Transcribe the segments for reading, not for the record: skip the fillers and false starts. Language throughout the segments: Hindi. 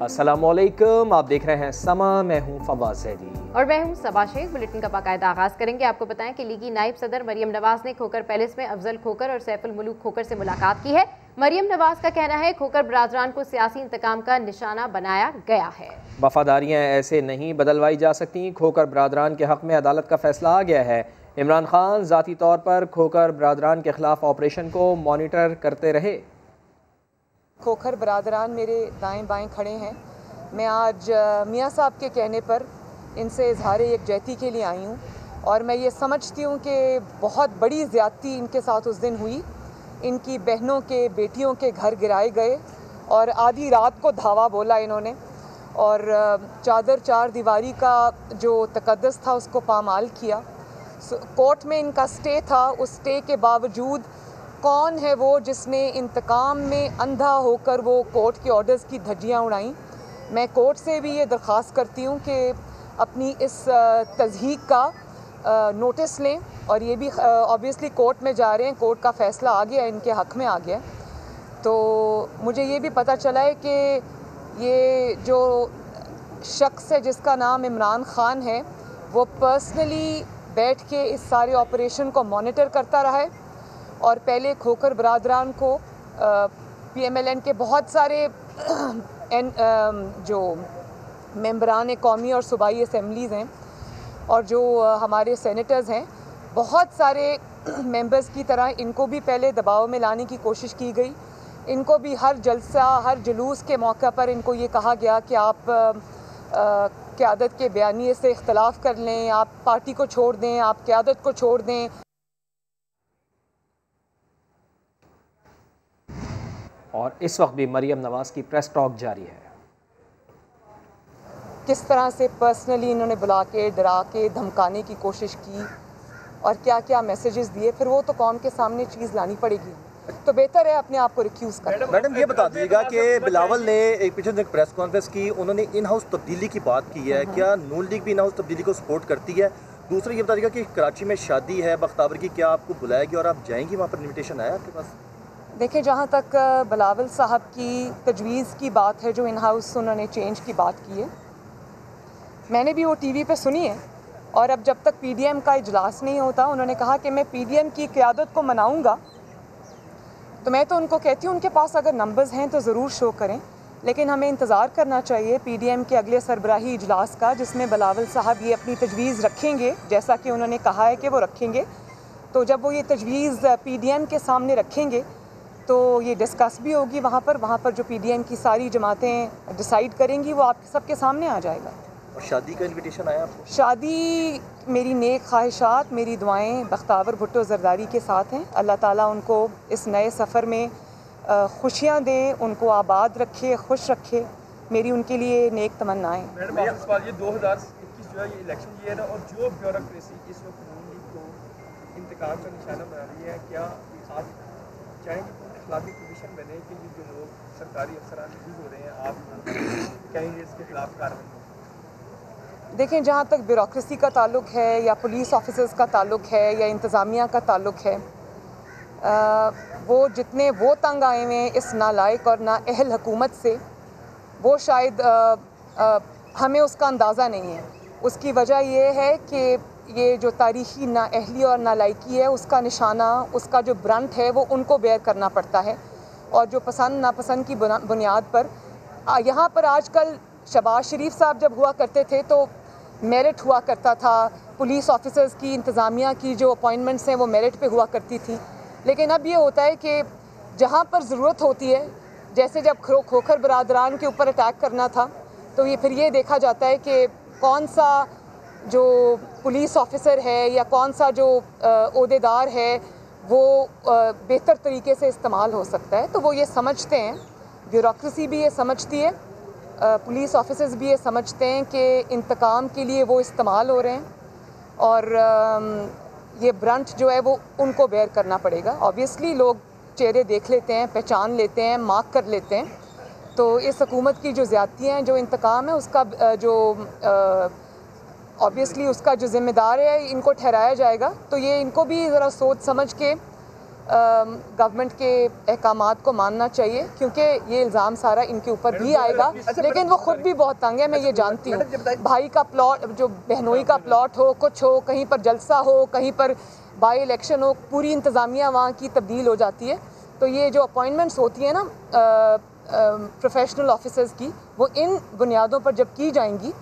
अस्सलामुअलैकुम, आप देख रहे हैं समा। मैं हूं फवाद ज़ैदी और मैं हूं सबा शेख। बुलेटिन का बाकायदा आगाज़ करेंगे। आपको बताएं कि लीगी नायब सदर मरियम नवाज ने खोकर पैलेस में अफजल खोकर और सैफुल मुलूक खोकर से मुलाकात की है। मरियम नवाज का कहना है खोकर बरादरान को सियासी इंतकाम का निशाना बनाया गया है। वफादारियाँ ऐसे नहीं बदलवाई जा सकती। खोकर बरादरान के हक़ में अदालत का फैसला आ गया है। इमरान खान ज़ाती तौर पर खोकर बरादरान के खिलाफ ऑपरेशन को मॉनिटर करते रहे। खोकर बरादरान मेरे दाएं बाएं खड़े हैं। मैं आज मियाँ साहब के कहने पर इनसे इजहार यकजहती के लिए आई हूँ और मैं ये समझती हूँ कि बहुत बड़ी ज़्यादती इनके साथ उस दिन हुई। इनकी बहनों के बेटियों के घर गिराए गए और आधी रात को धावा बोला इन्होंने और चादर चार दीवारी का जो तकद्दस था उसको पामाल किया। कोर्ट में इनका स्टे था, उस स्टे के बावजूद कौन है वो जिसने इंतकाम में अंधा होकर वो कोर्ट के ऑर्डर्स की धज्जियाँ उड़ाईं। मैं कोर्ट से भी ये दरख्वास्त करती हूँ कि अपनी इस तज़हीक का नोटिस लें और ये भी ऑब्वियसली कोर्ट में जा रहे हैं, कोर्ट का फ़ैसला आ गया, इनके हक़ में आ गया। तो मुझे ये भी पता चला है कि ये जो शख्स है जिसका नाम इमरान ख़ान है वो पर्सनली बैठ के इस सारे ऑपरेशन को मॉनिटर करता रहा है और पहले खोकर बरादरान को PMLN के बहुत सारे जो मेंबरान कौमी और सूबाई असम्बलीज़ हैं और जो हमारे सेनेटर्स हैं, बहुत सारे मेंबर्स की तरह इनको भी पहले दबाव में लाने की कोशिश की गई। इनको भी हर जलसा हर जुलूस के मौका पर इनको ये कहा गया कि आप क़यादत के बयानिए से इख्तलाफ कर लें, आप पार्टी को छोड़ दें, आप क़यादत को छोड़ दें। और इस वक्त भी मरियम नवाज की प्रेस टॉक जारी है। किस तरह से पर्सनली इन्होंने बुला के डरा के धमकाने की कोशिश की और क्या क्या मैसेजेस दिए, फिर वो तो कौम के सामने चीज़ लानी पड़ेगी। तो बेहतर है अपने आप को रिक्यूज़ करें। मैडम ये बता दीजिएगा कि बिलावल ने एक पीछे एक प्रेस कॉन्फ्रेंस की, उन्होंने इन हाउस तब्दीली की बात की है। क्या नून लीग भी इन हाउस तब्दीली को सपोर्ट करती है? दूसरा ये बता दीजिएगा कि कराची में शादी है बख्तावर की, क्या आपको बुलाएगी और आप जाएंगी वहाँ पर? इन्विटेशन आया आपके पास? देखिए, जहाँ तक बिलावल साहब की तजवीज़ की बात है, जो इन हाउस उन्होंने चेंज की बात की है, मैंने भी वो TV पे सुनी है और अब जब तक PDM का इजलास नहीं होता, उन्होंने कहा कि मैं PDM की क़यादत को मनाऊंगा। तो मैं तो उनको कहती हूँ उनके पास अगर नंबर्स हैं तो ज़रूर शो करें, लेकिन हमें इंतज़ार करना चाहिए PDM के अगले सरबराही इजलास का, जिसमें बिलावल साहब ये अपनी तजवीज़ रखेंगे, जैसा कि उन्होंने कहा है कि वो रखेंगे। तो जब वो ये तजवीज़ PDM के सामने रखेंगे तो ये डिस्कस भी होगी वहाँ पर जो PDM की सारी जमातें डिसाइड करेंगी वो आप सबके सामने आ जाएगा। और शादी का इन्विटेशन आया आपको? शादी, मेरी नेक ख्वाहिशात, मेरी दुआएं बख्तावर भुट्टो ज़रदारी के साथ हैं। अल्लाह ताला उनको इस नए सफ़र में खुशियाँ दे, उनको आबाद रखे, खुश रखे, मेरी उनके लिए नेक तमन्नाएं। मैडम एक सवाल, ये 2021 जो है ये इलेक्शन ईयर है और जो ब्यूरोक्रेसी इस वक्त नून लीग को इंतकाम का निशाना बना रही है, क्या आप चाहेंगे इखलाकी कमीशन बने कि जो लोग सरकारी अफसरान रिलीज हो रहे हैं, आप कैंडिडेट्स के खिलाफ कार्रवाई? देखें, जहाँ तक ब्यूरोक्रेसी का ताल्लुक है या पुलिस ऑफिसर्स का ताल्लुक है या इंतज़ामिया का ताल्लुक है, वो जितने वो तंग आए हुए हैं इस नालायक और नाअहल हुकूमत से, वो शायद हमें उसका अंदाज़ा नहीं है। उसकी वजह ये है कि ये जो तारीख़ी नाअहली और नालायकी है, उसका निशाना, उसका जो ब्रंट है वो उनको बेयर करना पड़ता है। और जो पसंद नापसंद की बुनियाद पर यहाँ पर आजकल शहबाज शरीफ साहब जब हुआ करते थे तो मेरिट हुआ करता था, पुलिस ऑफिसर्स की, इंतज़ामिया की जो अपॉइंटमेंट्स हैं वो मेरिट पे हुआ करती थी। लेकिन अब ये होता है कि जहाँ पर ज़रूरत होती है, जैसे जब खोखर बरादरान के ऊपर अटैक करना था, तो ये फिर ये देखा जाता है कि कौन सा जो पुलिस ऑफिसर है या कौन सा जो ओहदेदार है वो बेहतर तरीके से इस्तेमाल हो सकता है। तो वो ये समझते हैं, ब्यूरोक्रेसी भी ये समझती है, पुलिस ऑफिसर्स भी ये समझते हैं कि इंतकाम के लिए वो इस्तेमाल हो रहे हैं और ये ब्रंट जो है वो उनको बेयर करना पड़ेगा। ऑब्वियसली लोग चेहरे देख लेते हैं, पहचान लेते हैं, मार्क कर लेते हैं। तो इस हुकूमत की जो ज़्यादतियाँ हैं, जो इंतकाम है, उसका जो ऑब्वियसली उसका जो ज़िम्मेदार है इनको ठहराया जाएगा। तो ये इनको भी ज़रा सोच समझ के गवर्नमेंट के अहकामात को मानना चाहिए, क्योंकि ये इल्ज़ाम सारा इनके ऊपर भी आएगा। लेकिन वो खुद भी बहुत तंग है, मैं ये जानती हूँ। भाई का प्लॉट, जो बहनोई का प्लॉट हो, कुछ हो, कहीं पर जलसा हो, कहीं पर बाई इलेक्शन हो, पूरी इंतज़ामिया वहाँ की तब्दील हो जाती है। तो ये जो अपॉइंटमेंट्स होती है ना प्रोफेशनल ऑफिसर्स की, वो इन बुनियादों पर जब की जाएंगी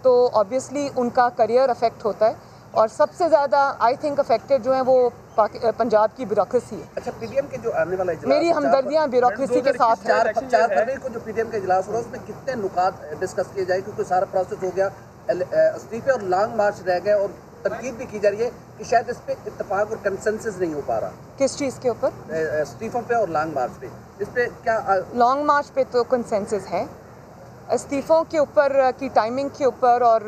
तो ऑब्वियसली उनका करियर अफेक्ट होता है। और सबसे ज़्यादा आई थिंक अफेक्टेड जो है वो पंजाब की ब्यूरोक्रेसी है। अच्छा, पीडीएम के जो आने वाला इजलास, मेरी हमदर्दियाँ ब्यूरोक्रेसी के साथ है। 4 फरवरी को जो पीडीएम का इजलास हो रहा है उसमें कितने नुकात डिस्कस किए जाए, क्योंकि सारा प्रोसेस हो गया, इस्तीफे और लॉन्ग मार्च रह गए, और तनकीद भी की जा रही है कि शायद इस पे इत्तेफाक और कंसेंसस नहीं हो पा रहा। किस चीज़ के ऊपर? इस्तीफों पे और लॉन्ग मार्च पे। इस पे क्या लॉन्ग मार्च पे तो कंसेंसस है, इस्तीफ़ों के ऊपर की टाइमिंग के ऊपर, और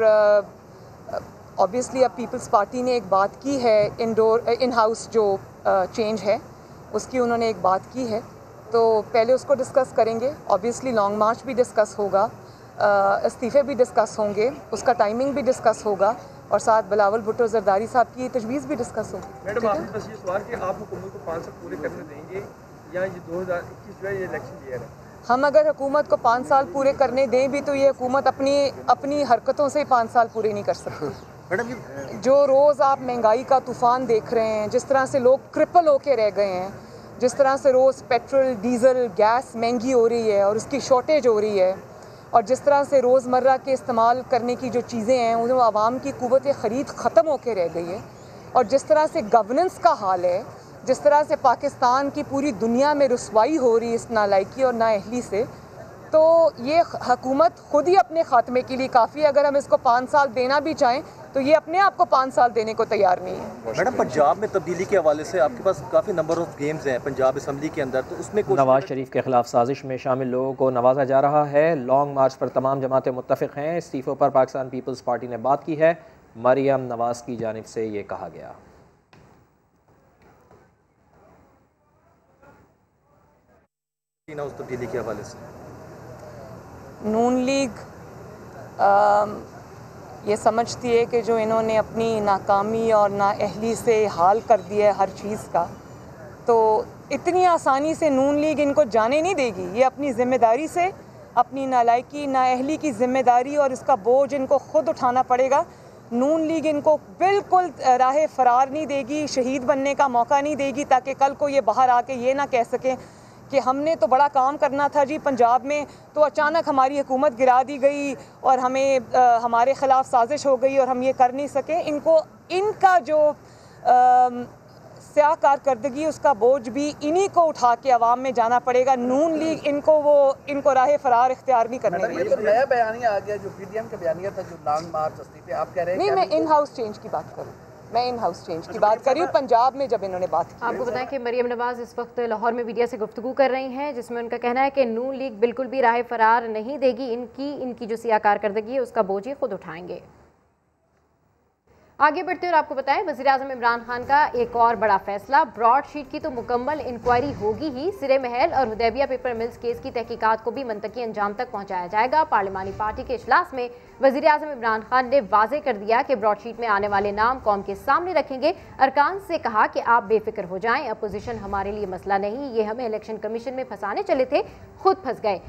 ऑब्वियसली अब पीपल्स पार्टी ने एक बात की है, इन हाउस जो चेंज है उसकी उन्होंने एक बात की है, तो पहले उसको डिस्कस करेंगे। ऑब्वियसली लॉन्ग मार्च भी डिस्कस होगा, इस्तीफ़े भी डिस्कस होंगे, उसका टाइमिंग भी डिस्कस होगा, और साथ बिलावल भुट्टो जरदारी साहब की तजवीज़ भी डिस्कस होगी। मैडम, आपसे बस ये सवाल कि आप हुकूमत को 5 साल पूरे करने देंगे या ये 2021 जो है ये इलेक्शन ईयर है? हम अगर हुकूमत को 5 साल पूरे करने दें भी तो ये हुकूमत अपनी हरकतों से 5 साल पूरे नहीं कर सकती। जो रोज़ आप महंगाई का तूफ़ान देख रहे हैं, जिस तरह से लोग क्रिपल होके रह गए हैं, जिस तरह से रोज़ पेट्रोल, डीज़ल, गैस महंगी हो रही है और उसकी शॉर्टेज हो रही है, और जिस तरह से रोज़मर्रा के इस्तेमाल करने की जो चीज़ें हैं उन आवाम की क़ुव्वत ख़रीद ख़त्म होकर रह गई है, और जिस तरह से गवर्नेंस का हाल है, जिस तरह से पाकिस्तान की पूरी दुनिया में रुसवाई हो रही है इस नालायकी और नाअहली से, तो ये हुकूमत खुद ही अपने ख़ात्मे के लिए काफ़ी है। अगर हम इसको 5 साल देना भी चाहें तो ये अपने आप को 5 साल देने को तैयार नहीं है। मैडम, पंजाब में तब्दीली के हवाले से आपके पास काफ़ी नंबर ऑफ गेम्स हैं पंजाब असम्बली के अंदर, तो उसमें नवाज शरीफ के खिलाफ साजिश में शामिल लोगों को नवाजा जा रहा है। लॉन्ग मार्च पर तमाम जमातें मुत्तफिक हैं। इस्तीफ़ों पर पाकिस्तान पीपल्स पार्टी ने बात की है। मरियम नवाज की जानिब से ये कहा गया। तब्दीली के हवाले से नून लीग ये समझती है कि जो इन्होंने अपनी नाकामी और नाअहली से हाल कर दिया है हर चीज़ का, तो इतनी आसानी से नून लीग इनको जाने नहीं देगी। ये अपनी ज़िम्मेदारी से, अपनी नालायकी नाअहली की ज़िम्मेदारी और इसका बोझ इनको ख़ुद उठाना पड़ेगा। नून लीग इनको बिल्कुल राह फरार नहीं देगी, शहीद बनने का मौका नहीं देगी, ताकि कल को ये बाहर आके ये ना कह सकें कि हमने तो बड़ा काम करना था जी पंजाब में, तो अचानक हमारी हुकूमत गिरा दी गई और हमारे ख़िलाफ़ साजिश हो गई और हम ये कर नहीं सके। इनको इनका जो स्याह कारकर्दगी उसका बोझ भी इन्हीं को उठा के अवाम में जाना पड़ेगा। नून लीग इनको राह फरार इख्तियार नहीं करने देगी। ये तो नया बयानिया आ गया, जो पीडीएम का बयानिया था, जो लॉन्ग मार्च इस्तीफे आप कह रहे हैं। नहीं, मैं इन हाउस चेंज की बात करूँ, मैं इन हाउस चेंज की बात कर रही हूँ। पंजाब में जब इन्होंने बात की, आपको बताएं कि मरियम नवाज इस वक्त लाहौर में मीडिया से गुफ्तगू कर रही हैं, जिसमें उनका कहना है कि नून लीग बिल्कुल भी राह फरार नहीं देगी, इनकी जो सियाह कारकर्दगी है उसका बोझ ही खुद उठाएंगे। आगे बढ़ते और आपको बताएं, वज़ीर-ए-आज़म इमरान खान का एक और बड़ा फैसला। ब्रॉडशीट की तो मुकम्मल इंक्वायरी होगी ही, सिरे महल और हुदैबिया पेपर मिल्स केस की तहकीकात को भी मंतकी अंजाम तक पहुंचाया जाएगा। पार्लिमानी पार्टी के इजलास में वज़ीर-ए-आज़म इमरान खान ने वाजे कर दिया कि ब्रॉडशीट में आने वाले नाम कौम के सामने रखेंगे। अरकान से कहा कि आप बेफिक्र हो जाएं, अपोजिशन हमारे लिए मसला नहीं, ये हमें इलेक्शन कमीशन में फंसाने चले थे, खुद फंस गए।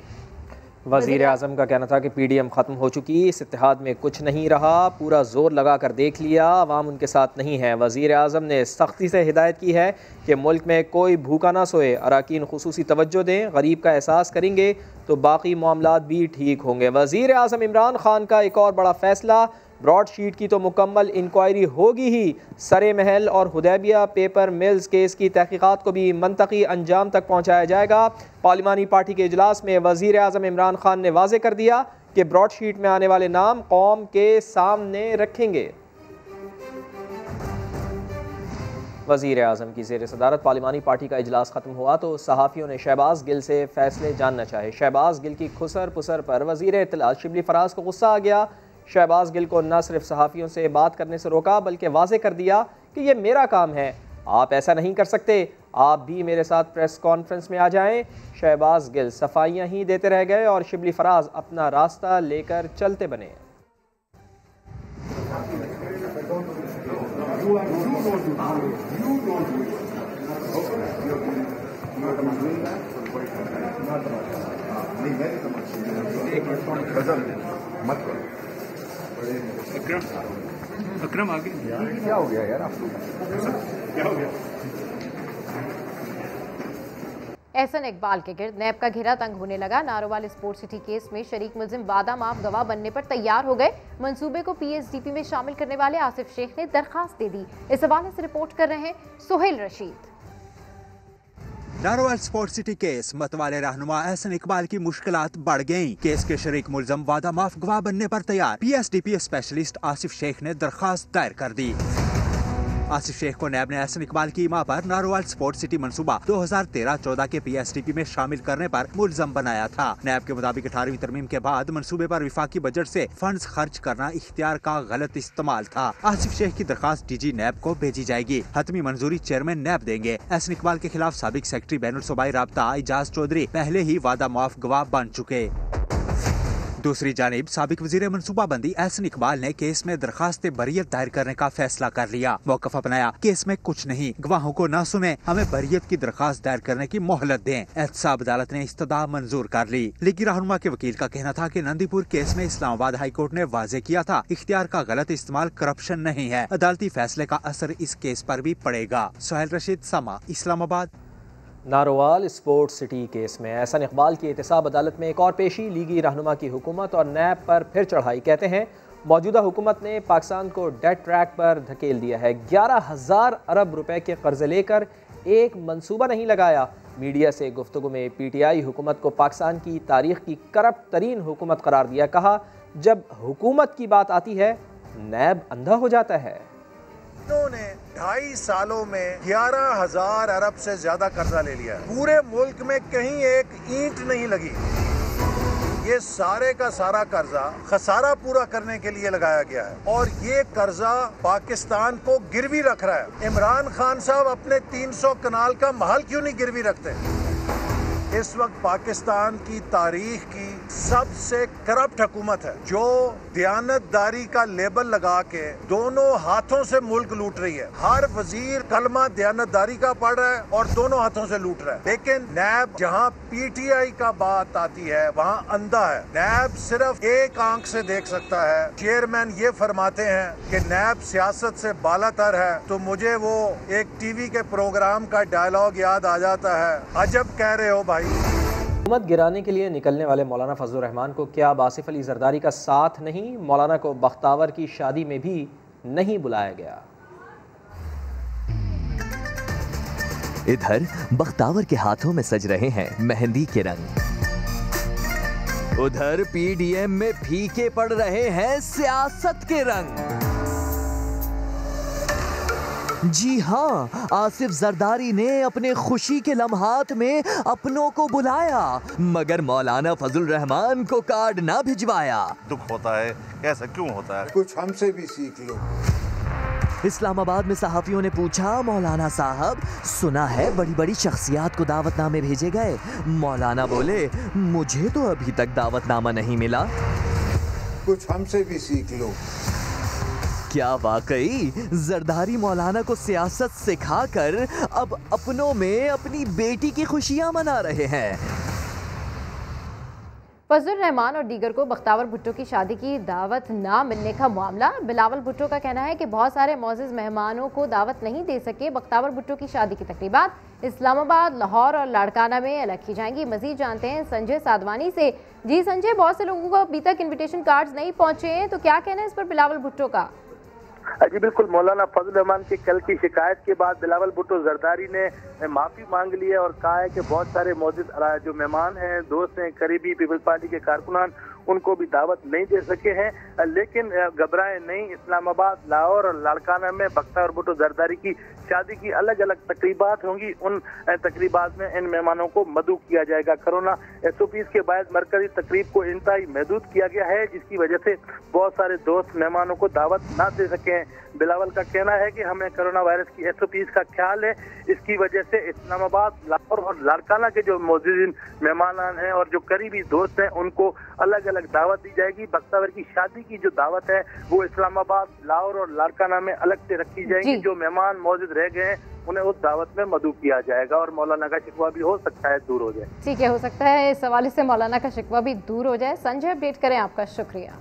वज़ीर आज़म का कहना था कि पीडीएम ख़त्म हो चुकी, इस इत्तेहाद में कुछ नहीं रहा, पूरा जोर लगा कर देख लिया, अवाम उनके साथ नहीं है। वज़ीर आज़म ने सख्ती से हिदायत की है कि मुल्क में कोई भूखा ना सोए, अराकीन खुसूसी तवज्जो दें, गरीब का एहसास करेंगे तो बाकी मामलात भी ठीक होंगे। वज़ीर आज़म इमरान खान का एक और बड़ा फैसला, ब्रॉडशीट की तो मुकम्मल इंक्वायरी होगी ही, सरे महल और हुदैबिया पेपर मिल्स केस की तहकीकात को भी मंतकी अंजाम तक पहुँचाया जाएगा। पार्लिमानी पार्टी के इजलास में वज़ीर आज़म इमरान खान ने वाज़े कर दिया कि ब्रॉडशीट में आने वाले नाम कौम के सामने रखेंगे। वज़ीर आज़म की ज़ेर सदारत पार्लिमानी पार्टी का इजलास ख़त्म हुआ तो सहाफ़ियों ने शहबाज गिल से फ़ैसले जानना चाहे। शहबाज गिल की खुसर पुसर पर वज़ीर इत्तलात शिबली फराज को गुस्सा आ गया। शहबाज गिल को न सिर्फ सहाफ़ियों से बात करने से रोका बल्कि वाज़े कर दिया कि ये मेरा काम है, आप ऐसा नहीं कर सकते, आप भी मेरे साथ प्रेस कॉन्फ्रेंस में आ जाएं। शहबाज गिल सफाइयाँ ही देते रह गए और शिबली फराज अपना रास्ता लेकर चलते बने। अकरम आगे क्या हो गया यार आपको, क्या हो गया? एहसन इकबाल के गिर्द नैब का घेरा तंग होने लगा। नारोवाल स्पोर्ट्स सिटी केस में शरीक मुल्जिम वादा माफ गवाह बनने पर तैयार हो गए। मंसूबे को पीएसडीपी में शामिल करने वाले आसिफ शेख ने दरखास्त दे दी। इस हवाले से रिपोर्ट कर रहे हैं Sohail Rashid. Narowal sports city case मतवाले रहनुमा एहसन इकबाल की मुश्किलात बढ़ गईं। केस के शरीक मुल्जिम वादा माफ गवाह बनने पर तैयार। पीएसडीपी स्पेशलिस्ट आसिफ शेख ने दरखास्त दायर कर दी। आसिफ शेख को नैब ने एहसन इकबाल की मां पर नारोवाल स्पोर्ट्स सिटी मंसूबा 2013-14 के पीएसडीपी में शामिल करने पर मुल्जम बनाया था। नैब के मुताबिक 18वीं तरमीम के बाद मंसूबे पर विफाकी बजट से फंड्स खर्च करना इख्तियार का गलत इस्तेमाल था। आसिफ शेख की दरखास्त डीजी नैब को भेजी जाएगी। हतमी मंजूरी चेयरमैन नैब देंगे। एहसन इकबाल के खिलाफ साबिक सेक्रेटरी बैनुल सूबाई राब्ता इजाज चौधरी पहले ही वादा माफ गवाह बन चुके। दूसरी जानिब साबिक वजीर मनसूबाबंदी एहसन इकबाल ने केस में दरखास्त बरियत दायर करने का फैसला कर लिया। मौकफ अपनाया, केस में कुछ नहीं, गवाहों को न सुने, हमें बरियत की दरखास्त दायर करने की मोहलत दें। एहतसाब अदालत ने इस्तदा मंजूर कर ली। लीगी रहनुमा के वकील का कहना था कि नंदीपुर केस में इस्लामाबाद हाई कोर्ट ने वाजे किया था इख्तियार का गलत इस्तेमाल करप्शन नहीं है। अदालती फैसले का असर इस केस पर भी पड़ेगा। सोहेल रशीद, समा, Islamabad. Narowal sports city case में एहसन इकबाल की एहतसाब अदालत में एक और पेशी। लीगी रहनुमा की हुकूमत और नैब पर फिर चढ़ाई। कहते हैं मौजूदा हुकूमत ने पाकिस्तान को डेट ट्रैक पर धकेल दिया है। 11,000 अरब रुपए के कर्जे लेकर एक मंसूबा नहीं लगाया। मीडिया से गुफ्तगू में पीटीआई हुकूमत को पाकिस्तान की तारीख की करप्ट तरीन हुकूमत करार दिया। कहा जब हुकूमत की बात आती है नैब अंधा हो जाता है। इन्होंने 2.5 सालों में 11,000 अरब से ज्यादा कर्जा ले लिया है। पूरे मुल्क में कहीं एक ईंट नहीं लगी। ये सारे का सारा कर्जा खसारा पूरा करने के लिए लगाया गया है और ये कर्जा पाकिस्तान को गिरवी रख रहा है। इमरान खान साहब अपने 300 कनाल का महल क्यों नहीं गिरवी रखते? इस वक्त पाकिस्तान की तारीख की सबसे करप्ट हुकूमत है जो दयानतदारी का लेबल लगा के दोनों हाथों से मुल्क लूट रही है। हर वजीर कलमा दयानतदारी का पढ़ रहा है और दोनों हाथों से लूट रहा है। लेकिन नैब जहां पीटीआई का बात आती है वहां अंधा है। नैब सिर्फ एक आंख से देख सकता है। चेयरमैन ये फरमाते हैं कि नैब सियासत से बालातर है, तो मुझे वो एक टीवी के प्रोग्राम का डायलॉग याद आ जाता है, अजब कह रहे हो भाई। हुकूमत गिराने के लिए निकलने वाले मौलाना फजलुर रहमान को क्या आसिफ अली जरदारी का साथ नहीं? मौलाना को बख्तावर की शादी में भी नहीं बुलाया गया। इधर बख्तावर के हाथों में सज रहे हैं मेहंदी के रंग, उधर पीडीएम में फीके पड़ रहे हैं सियासत के रंग। जी हाँ, आसिफ जरदारी ने अपने खुशी के लम्हात में अपनों को बुलाया मगर मौलाना फजलुर रहमान को कार्ड ना भिजवाया। दुख होता है, ऐसा क्यों होता है? कुछ हमसे भी सीख लो। इस्लामाबाद में सहाफियों ने पूछा, मौलाना साहब सुना है बड़ी बड़ी शख्सियात को दावतनामे भेजे गए। मौलाना बोले, मुझे तो अभी तक दावतनामा नहीं मिला। कुछ हमसे भी सीख लो। क्या वाकई जरदारी मौलाना को सियासत सिखाकर अब अपनों में अपनी बेटी की खुशियां मना रहे हैं। फजलुर रहमान और दीगर को बख्तावर भुट्टो की शादी की दावत ना मिलने का मामला। बिलावल भुट्टो का कहना है कि बहुत सारे मौजूद मेहमानों को दावत नहीं दे सके। बख्तावर भुट्टो की शादी की तकरीबात इस्लामाबाद, लाहौर और लाड़काना में अलग की जाएंगी। मजीद जानते हैं संजय साधवानी से। जी संजय, बहुत से लोगों को अभी तक इन्विटेशन कार्ड्स नहीं पहुंचे हैं, तो क्या कहना है इस पर बिलावल भुट्टो का? जी बिल्कुल, मौलाना फजलुर रहमान की कल की शिकायत के बाद बिलावल भुट्टो जरदारी ने माफी मांग ली है और कहा है कि बहुत सारे मौजूद जो मेहमान हैं, दोस्त हैं, करीबी पीपल्स पार्टी के कारकुनान, उनको भी दावत नहीं दे सके हैं। लेकिन घबराए नहीं, इस्लामाबाद, लाहौर और लाड़काना में बख्तावर भुट्टो जरदारी की शादी की अलग अलग तकरीबात होंगी। उन तकरीबात में इन मेहमानों को मदऊ किया जाएगा। कोरोना SOPs के बाद मरकजी तकरीब को इंतहाई महदूद किया गया है, जिसकी वजह से बहुत सारे दोस्त मेहमानों को दावत ना दे सके हैं। बिलावल का कहना है कि हमें कोरोना वायरस की SOPs का ख्याल है, इसकी वजह से इस्लामाबाद, लाहौर और लाड़काना के जो मौजूद मेहमान हैं और जो करीबी दोस्त हैं, उनको अलग अलग दावत दी जाएगी। बख्तावर की शादी की जो दावत है वो इस्लामाबाद, लाहौर और लाड़काना में अलग से रखी जाएगी। जो मेहमान मौजूद रह गए हैं उन्हें उस दावत में मदऊ किया जाएगा और मौलाना का शिकवा भी हो सकता है दूर हो जाए। ठीक है, हो सकता है इस हवाले से मौलाना का शिकवा भी दूर हो जाए। संजय, अपडेट करें, आपका शुक्रिया।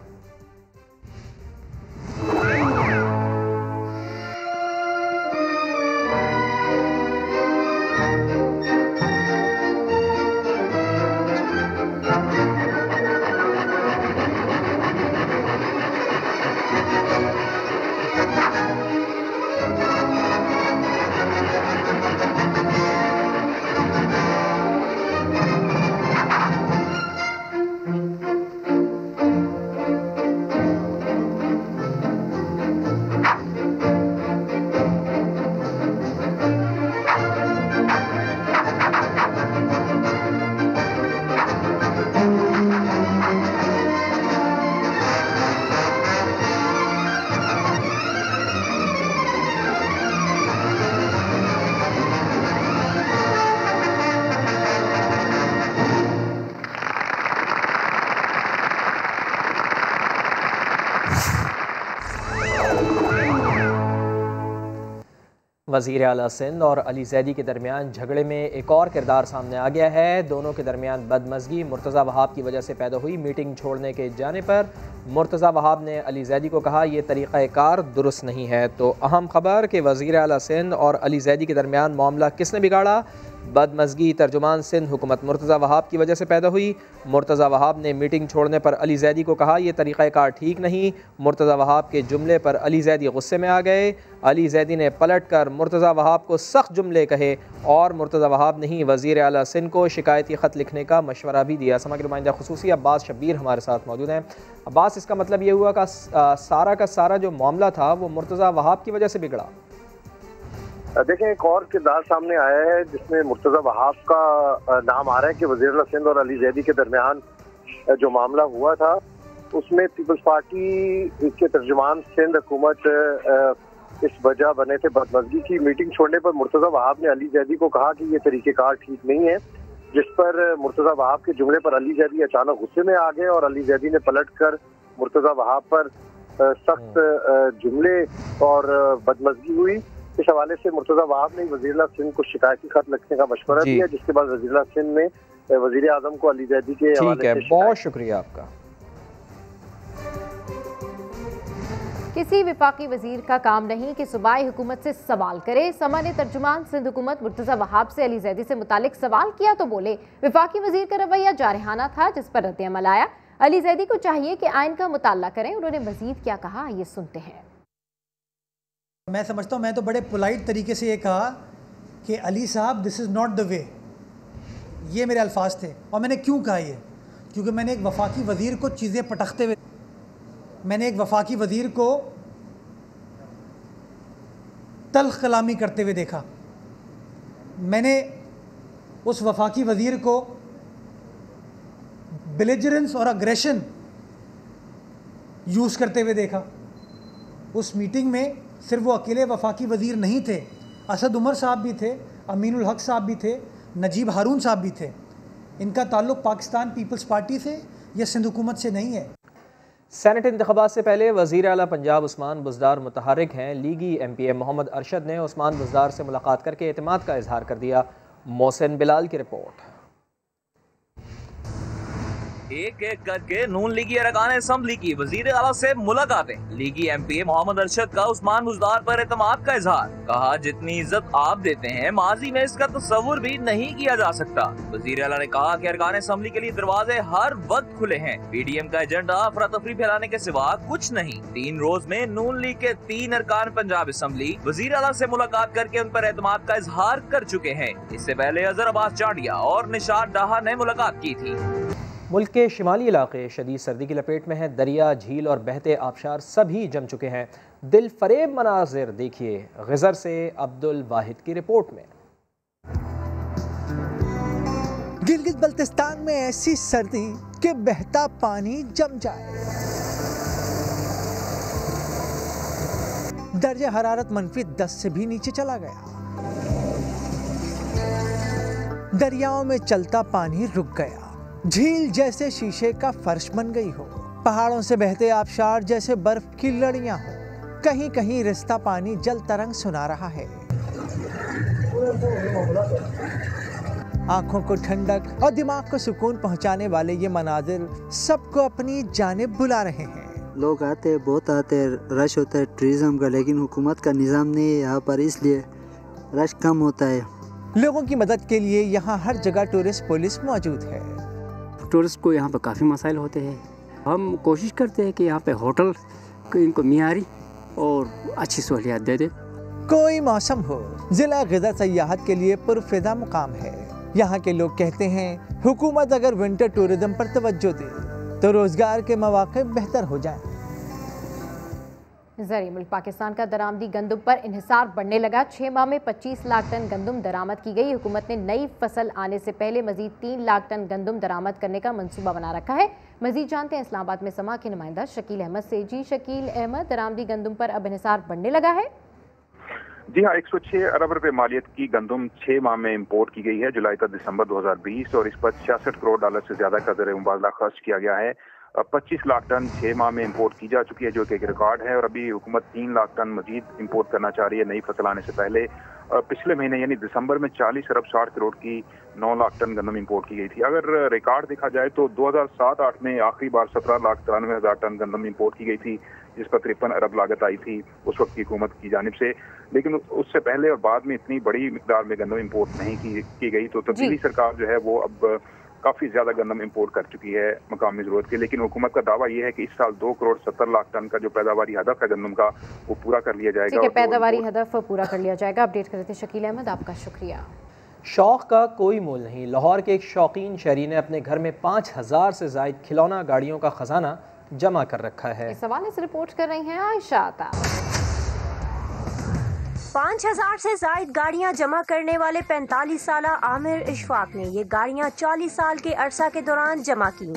वज़ीर आला सिंध और अली ज़ैदी के दरमियान झगड़े में एक और किरदार सामने आ गया है। दोनों के दरमियान बदमज़गी मुर्तज़ा वहाब की वजह से पैदा हुई। मीटिंग छोड़ने के जाने पर मुर्तज़ा वहाब ने अली ज़ैदी को कहा यह तरीक़ाकार दुरुस्त नहीं है। तो अहम खबर कि वज़ीर आला सिंध और अली ज़ैदी के दरमियान मामला किसने बिगाड़ा? बदमज़गी तर्जुमान सिंध हुकूमत मुर्तज़ा वहाब की वजह से पैदा हुई। मुर्तज़ा वहाब ने मीटिंग छोड़ने पर अली ज़ैदी को कहा यह तरीक़ाकार ठीक नहीं। मुर्तज़ा वहाब के जुमले पर अली ज़ैदी गुस्से में आ गए। अली ज़ैदी ने पलट कर मुर्तज़ा वहाब को सख्त जुमले कहे और मुर्तज़ा वहाब नहीं वज़ीर आला सिंध को शिकायती ख़त लिखने का मशवरा भी दिया। समा के नुमाइंदा खुसूसी अब्बास शब्बीर हमारे साथ मौजूद हैं। अब्बास, इसका मतलब ये हुआ कि सारा का सारा जो मामला था वो मुर्तज़ा वहाब की वजह से बिगड़ा? देखें, एक और किरदार सामने आया है जिसमें मुर्तज़ा वहाब का नाम आ रहा है कि वज़ीर आला सिंध और अली ज़ैदी के दरमियान जो मामला हुआ था उसमें पीपल्स पार्टी के तर्जुमान सिंध हुकूमत इस वजह बने थे बदमज़गी की। मीटिंग छोड़ने पर मुर्तज़ा वहाब ने अली ज़ैदी को कहा कि ये तरीक़ेकार ठीक नहीं है, जिस पर मुर्तज़ा वहाब के जुमले पर अली ज़ैदी अचानक गुस्से में आ गए और अली ज़ैदी ने पलट कर मुर्तज़ा वहाब पर सख्त जुमले और बदमज़गी हुई। इस हवाले से मुर्तज़ा वहाब ने वज़ीर आला सिंध को शिकायती खत लिखने का मशवरा दिया, जिसके बाद वज़ीर आला सिंध ने वज़ीर आज़म को अली ज़ैदी के हवाले से। बहुत शुक्रिया आपका। किसी विफाकी वजीर का काम नहीं कि सूबाई हुकूमत से सवाल करे। समा ने तर्जुमान सिंध हुकूमत मुर्तज़ा वहाब से अली ज़ैदी से मुतालिक सवाल किया तो बोले विफाकी वजीर का रवैया जारहाना था, जिस पर रद्द-ए-अमल आया। अली ज़ैदी को चाहिए कि आइन का मुताला करें। उन्होंने मजीद क्या कहा, ये सुनते हैं। मैं समझता हूँ, मैं तो बड़े पोलाइट तरीके से ये कहा कि अली साहब this is not the way, ये मेरे अल्फाज थे। और मैंने क्यों कहा ये? क्योंकि मैंने एक वफाकी वज़ीर को चीज़ें पटखते हुए, मैंने एक वफाकी वज़ीर को तल्ख कलामी करते हुए देखा। मैंने उस वफाकी वज़ीर को बिलिजरेंस और अग्रेशन यूज़ करते हुए देखा। उस मीटिंग में सिर्फ वो अकेले वफाकी वज़ीर नहीं थे, असद उमर साहब भी थे, अमीनुल हक साहब भी थे, नजीब हारून साहब भी थे। इनका ताल्लुक़ पाकिस्तान पीपल्स पार्टी से या सिंध हुकूमत से नहीं है। सेनेट इंतखाबात से पहले वज़ीर आला पंजाब उस्मान बुज़दार मुतहर्रिक हैं। लीगी MP मोहम्मद अरशद ने उस्मान बुज़दार से मुलाकात करके एतमाद का इजहार कर दिया। मोहसिन बिलाल की रिपोर्ट। एक एक करके नून लीगी अरकान असम्बली की वज़ीर आला से मुलाकातें। लीगी MP मोहम्मद अरशद का उस्मान बुज़दार पर एतमाद का इजहार। कहा जितनी इज्जत आप देते हैं माजी में इसका तस्वुर भी नहीं किया जा सकता। वज़ीर आला ने कहा कि अरकान असम्बली के लिए दरवाजे हर वक्त खुले हैं। PDM का एजेंडा अफरा तफरी फैलाने के सिवा कुछ नहीं। 3 रोज में नून लीग के 3 अरकान पंजाब असम्बली वज़ीर आला से मुलाकात करके उन पर एतमाद का इजहार कर चुके हैं। इससे पहले अजहर अब्बास चांडिया और निशात डाहा ने मुलाकात की थी। मुल्क के शिमाली इलाके शदीद सर्दी की लपेट में हैं। दरिया, झील और बहते आबशार सभी जम चुके हैं। दिल फरेब मनाजिर देखिए ग़ज़र से अब्दुल वाहिद की रिपोर्ट में। गिलगित बल्तिस्तान में ऐसी सर्दी कि बहता पानी जम जाए। दर्जा हरारत -10 से भी नीचे चला गया। दरियाओं में चलता पानी रुक गया। झील जैसे शीशे का फर्श बन गई हो, पहाड़ों से बहते आबशार जैसे बर्फ की लड़ियां हो, कहीं कहीं रिश्ता पानी जल तरंग सुना रहा है। आंखों को ठंडक और दिमाग को सुकून पहुंचाने वाले ये मनाजिर सबको अपनी जानिब बुला रहे हैं। लोग आते हैं, बहुत आते हैं, रश होता है टूरिज्म का, लेकिन हुकूमत का निज़ाम नहीं है यहाँ पर, इसलिए रश कम होता है। लोगों की मदद के लिए यहाँ हर जगह टूरिस्ट पुलिस मौजूद है। टूरिस्ट को यहाँ पर काफ़ी मसाइल होते हैं। हम कोशिश करते हैं कि यहाँ पे होटल इनको मियारी और अच्छी सहूलियत दे दे। कोई मौसम हो, जिला ग़िज़ा सयाहत के लिए पुरफ़िदा मुकाम है। यहाँ के लोग कहते हैं हुकूमत अगर विंटर टूरिज्म पर तवज्जो दे तो रोजगार के मौके बेहतर हो जाएं। ज़रिए मुल्क पाकिस्तान का दरामदी गंदम पर इन्हिसार बढ़ने लगा। 6 माह में 25 लाख टन गंदम दरामद की गई। हुकूमत ने नई फसल आने से पहले मजीद 3 लाख टन गंदम दरामद करने का मंसूबा बना रखा है। मजीद जानते हैं इस्लामाबाद में समा के नुमाइंदा शकील अहमद से। जी शकील अहमद, दरामदी गंदम पर अब इन्हिसार बढ़ने लगा है? जी हाँ, 106 अरब रुपए मालियत की गंदम 6 माह में इंपोर्ट की गई है, जुलाई तक दिसंबर 2020, और इस पर 66 करोड़ डॉलर से ज्यादा का ज़र मुबादला खर्च किया गया है। 25 लाख टन 6 माह में इंपोर्ट की जा चुकी है, जो कि एक रिकॉर्ड है, और अभी हुकूमत 3 लाख टन मजीद इंपोर्ट करना चाह रही है नई फसल आने से पहले। पिछले महीने यानी दिसंबर में 40 अरब 60 करोड़ की 9 लाख टन गंदम इंपोर्ट की गई थी। अगर रिकॉर्ड देखा जाए तो 2007-8 में आखिरी बार 17,93,000 टन गंदम इंपोर्ट की गई थी, जिस पर 53 अरब लागत आई थी उस वक्त की हुकूमत की जानिब से। लेकिन उससे पहले और बाद में इतनी बड़ी मिकदार में गंदम इंपोर्ट नहीं की गई। तो तब्दीली सरकार जो है वो अब काफी ज्यादा गंदम इंपोर्ट कर चुकी है मकामी जरूरत के। लेकिन हुकूमत का दावा यह है कि इस साल 2 करोड़ 70 लाख टन का जो पैदावारी हदफ है गंदम का, वो पूरा कर लिया जाएगा। ठीक है, पैदावारी हदफ पूरा कर लिया जाएगा। अपडेट कर रहे थे शकील अहमद, आपका शुक्रिया। शौक का कोई मोल नहीं। लाहौर के एक शौकीन शहरी ने अपने घर में 5000 से जायद खिलौना गाड़ियों का खजाना जमा कर रखा है। इस हवाले से रिपोर्ट कर रही हैं आयशा आता। 5000 से जायद गाड़ियां जमा करने वाले 45 साला आमिर इशफाक ने ये गाड़ियां 40 साल के अरसा के दौरान जमा की।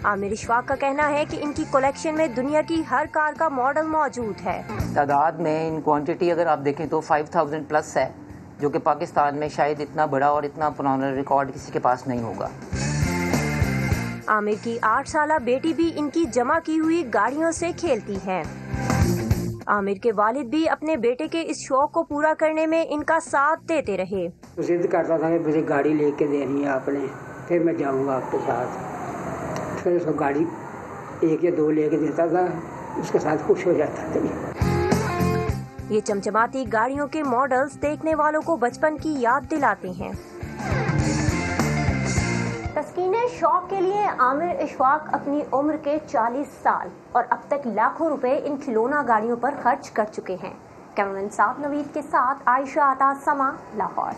आमिर इशफाक का कहना है कि इनकी कलेक्शन में दुनिया की हर कार का मॉडल मौजूद है। तादाद में इन क्वांटिटी अगर आप देखें तो 5000 प्लस है, जो कि पाकिस्तान में शायद इतना बड़ा और इतना पुराना रिकॉर्ड किसी के पास नहीं होगा। आमिर की 8 साला बेटी भी इनकी जमा की हुई गाड़ियों से खेलती है। आमिर के वालिद भी अपने बेटे के इस शौक को पूरा करने में इनका साथ देते रहे। जिद करता था कि मुझे गाड़ी लेके देनी है आपने, फिर मैं जाऊंगा आपके साथ। फिर उसको गाड़ी 1 या 2 लेके देता था, उसके साथ खुश हो जाता था। ये चमचमाती गाड़ियों के मॉडल्स देखने वालों को बचपन की याद दिलाते हैं। तस्कीने शौक के लिए आमिर इशफाक अपनी उम्र के 40 साल और अब तक लाखों रुपए इन खिलौना गाड़ियों पर खर्च कर चुके हैं। कैमरामैन साथ नवीद के साथ आयशा आता, समा, लाहौर।